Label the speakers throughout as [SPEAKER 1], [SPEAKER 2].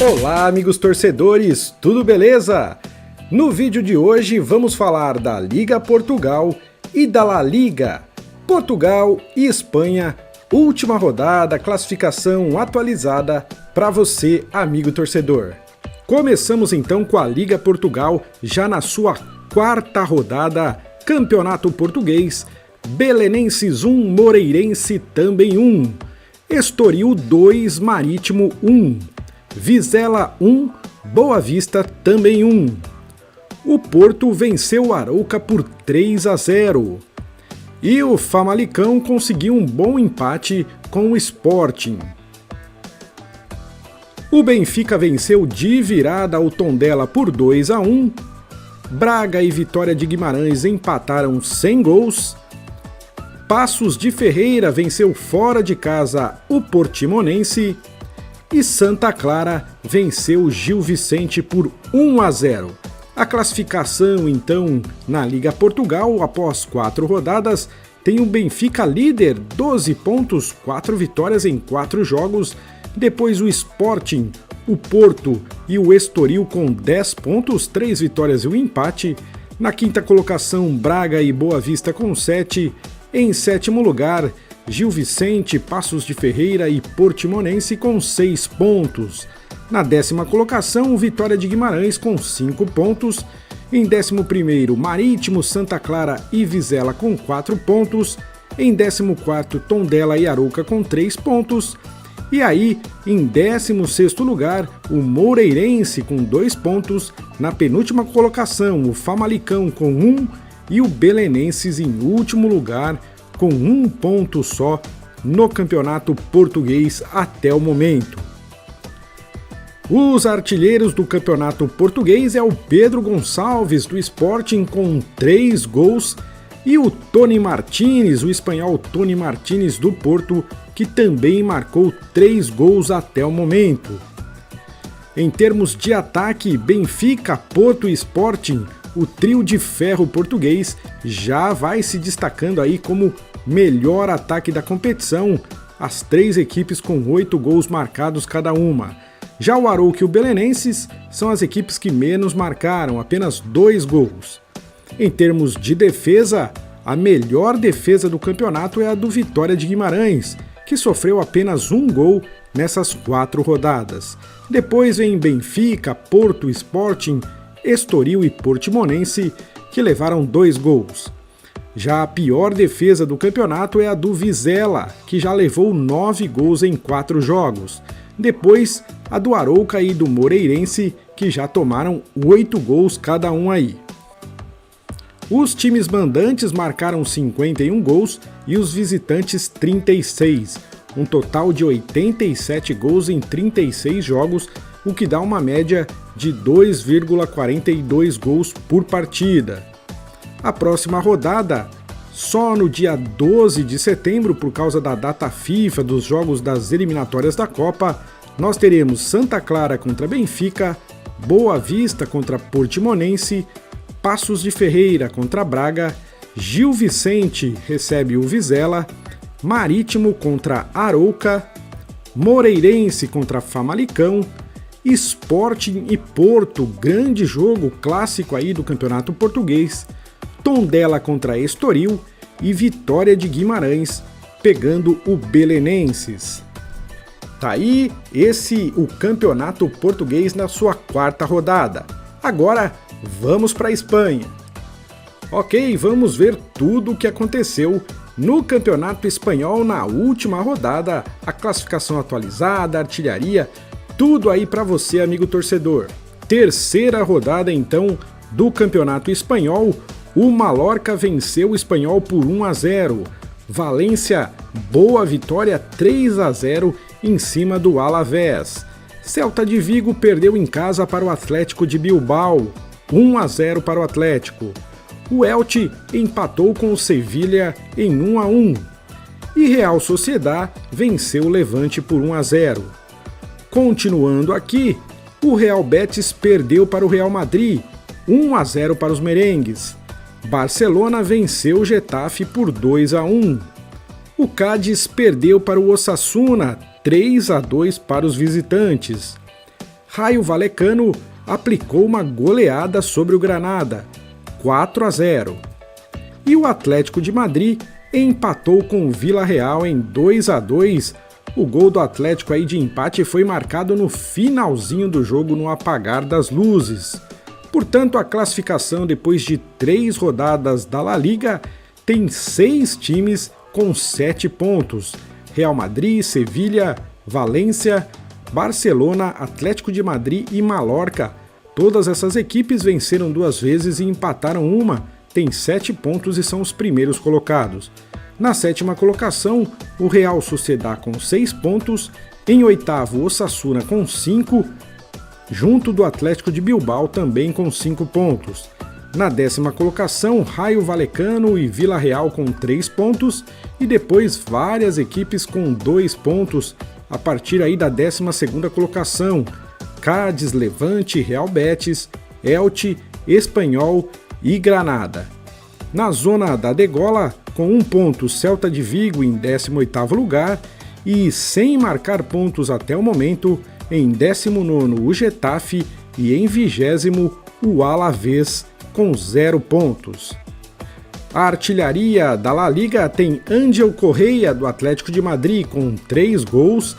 [SPEAKER 1] Olá, amigos torcedores, tudo beleza? No vídeo de hoje vamos falar da Liga Portugal e da La Liga. Portugal e Espanha, última rodada, classificação atualizada para você, amigo torcedor. Começamos então com a Liga Portugal, já na sua quarta rodada, Campeonato Português, Belenenses 1, Moreirense também 1, Estoril 2, Marítimo 1, Vizela 1, Boa Vista também 1. O Porto venceu o Arouca por 3-0. E o Famalicão conseguiu um bom empate com o Sporting. O Benfica venceu de virada o Tondela por 2-1. Braga e Vitória de Guimarães empataram sem gols. Paços de Ferreira venceu fora de casa o Portimonense. E Santa Clara venceu o Gil Vicente por 1-0. A classificação, então, na Liga Portugal, após 4 rodadas, tem o Benfica líder, 12 pontos, 4 vitórias em 4 jogos. Depois o Sporting, o Porto e o Estoril com 10 pontos, 3 vitórias e um empate. Na quinta colocação, Braga e Boa Vista com 7. Em sétimo lugar, Gil Vicente, Paços de Ferreira e Portimonense com 6 pontos. Na décima colocação, Vitória de Guimarães com 5 pontos. Em 11º, Marítimo, Santa Clara e Vizela com 4 pontos. Em 14º, Tondela e Arouca com 3 pontos. E aí, em 16º lugar, o Moreirense com 2 pontos. Na penúltima colocação, o Famalicão com 1 e o Belenenses em último lugar com 1 ponto só no Campeonato Português até o momento. Os artilheiros do Campeonato Português é o Pedro Gonçalves do Sporting com 3 gols e o Tony Martínez, o espanhol Tony Martínez do Porto, que também marcou 3 gols até o momento. Em termos de ataque, Benfica, Porto e Sporting, o trio de ferro português já vai se destacando aí como melhor ataque da competição, as 3 equipes com 8 gols marcados cada uma. Já o Arouca e o Belenenses são as equipes que menos marcaram, apenas 2 gols. Em termos de defesa, a melhor defesa do campeonato é a do Vitória de Guimarães, que sofreu apenas 1 gol nessas 4 rodadas. Depois vem Benfica, Porto, Sporting, Estoril e Portimonense, que levaram 2 gols. Já a pior defesa do campeonato é a do Vizela, que já levou 9 gols em 4 jogos. Depois, a do Arouca e do Moreirense, que já tomaram 8 gols cada um aí. Os times mandantes marcaram 51 gols e os visitantes 36, um total de 87 gols em 36 jogos, o que dá uma média de 2,42 gols por partida. A próxima rodada, só no dia 12 de setembro, por causa da data FIFA dos jogos das eliminatórias da Copa, nós teremos Santa Clara contra Benfica, Boa Vista contra Portimonense, Paços de Ferreira contra Braga, Gil Vicente recebe o Vizela, Marítimo contra Arouca, Moreirense contra Famalicão, Sporting e Porto, grande jogo clássico aí do Campeonato Português, Tondela contra Estoril e Vitória de Guimarães pegando o Belenenses. Tá aí o Campeonato Português na sua quarta rodada. Agora vamos para a Espanha. Ok, vamos ver tudo o que aconteceu no Campeonato Espanhol na última rodada, a classificação atualizada, a artilharia, tudo aí para você, amigo torcedor. Terceira rodada então do Campeonato Espanhol, o Mallorca venceu o Espanyol por 1-0. Valência, boa vitória 3-0 em cima do Alavés. Celta de Vigo perdeu em casa para o Atlético de Bilbao, 1-0 para o Atlético. O Elche empatou com o Sevilha em 1-1. E Real Sociedad venceu o Levante por 1-0. Continuando aqui, o Real Betis perdeu para o Real Madrid, 1-0 para os merengues. Barcelona venceu o Getafe por 2-1. O Cádiz perdeu para o Osasuna, 3-2 para os visitantes. Rayo Vallecano aplicou uma goleada sobre o Granada, 4-0. E o Atlético de Madrid empatou com o Villarreal em 2-2. O gol do Atlético aí de empate foi marcado no finalzinho do jogo, no apagar das luzes. Portanto, a classificação depois de 3 rodadas da La Liga tem 6 times com 7 pontos. Real Madrid, Sevilha, Valência, Barcelona, Atlético de Madrid e Mallorca. Todas essas equipes venceram 2 vezes e empataram uma, tem 7 pontos e são os primeiros colocados. Na 7ª colocação, o Real Sociedad com 6 pontos, em 8º o Osasuna com 5, junto do Atlético de Bilbao também com 5 pontos. Na 10ª colocação, Rayo Vallecano e Villarreal com 3 pontos e depois várias equipes com 2 pontos a partir aí da 12ª colocação, Cádiz, Levante, Real Betis, Elche, Espanyol e Granada. Na zona da degola, com 1 ponto, Celta de Vigo em 18º lugar e sem marcar pontos até o momento, em 19º o Getafe e em 20º o Alavés com 0 pontos. A artilharia da La Liga tem Ángel Correia do Atlético de Madrid com 3 gols,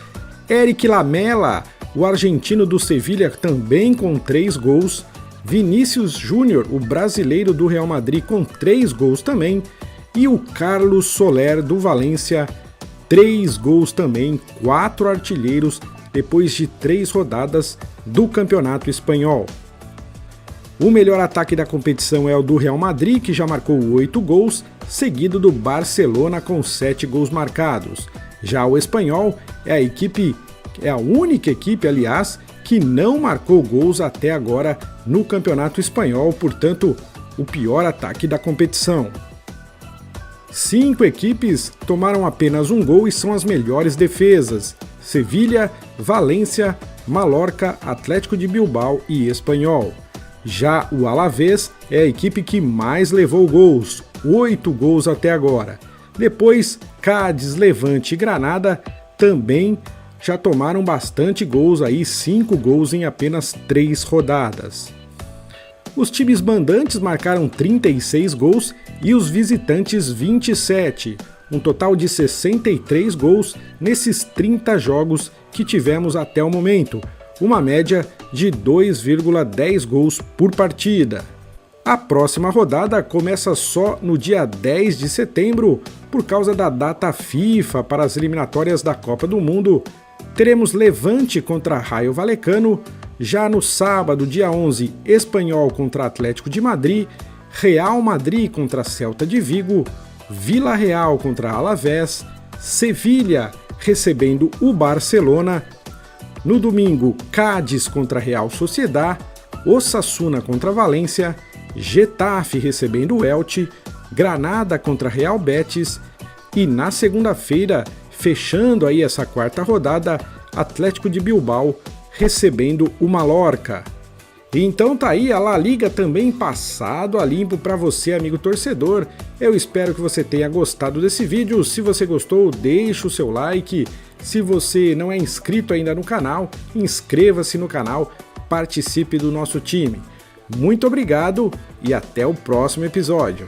[SPEAKER 1] Eric Lamela, o argentino do Sevilha, também com 3 gols, Vinícius Júnior, o brasileiro do Real Madrid, com 3 gols também, e o Carlos Soler do Valência, 3 gols também, 4 artilheiros depois de 3 rodadas do Campeonato Espanhol. O melhor ataque da competição é o do Real Madrid, que já marcou 8 gols, seguido do Barcelona com 7 gols marcados. Já o Espanyol é a única equipe, aliás, que não marcou gols até agora no Campeonato Espanhol, portanto, o pior ataque da competição. 5 equipes tomaram apenas 1 gol e são as melhores defesas: Sevilha, Valência, Mallorca, Atlético de Bilbao e Espanyol. Já o Alavés é a equipe que mais levou gols, 8 gols até agora. Depois, Cádiz, Levante e Granada também já tomaram bastante gols, aí 5 gols em apenas 3 rodadas. Os times mandantes marcaram 36 gols e os visitantes 27, um total de 63 gols nesses 30 jogos que tivemos até o momento, uma média de 2,10 gols por partida. A próxima rodada começa só no dia 10 de setembro, por causa da data FIFA para as eliminatórias da Copa do Mundo. Teremos Levante contra Rayo Vallecano, já no sábado, dia 11, Espanyol contra Atlético de Madrid, Real Madrid contra Celta de Vigo, Villarreal contra Alavés, Sevilha recebendo o Barcelona. No domingo, Cádiz contra Real Sociedad, Osasuna contra Valência, Getafe recebendo o Elche, Granada contra Real Betis e na segunda-feira, fechando aí essa 4ª rodada, Atlético de Bilbao recebendo o Mallorca. Então tá aí a La Liga também passado a limpo para você, amigo torcedor. Eu espero que você tenha gostado desse vídeo. Se você gostou, deixa o seu like. Se você não é inscrito ainda no canal, inscreva-se no canal, participe do nosso time. Muito obrigado e até o próximo episódio.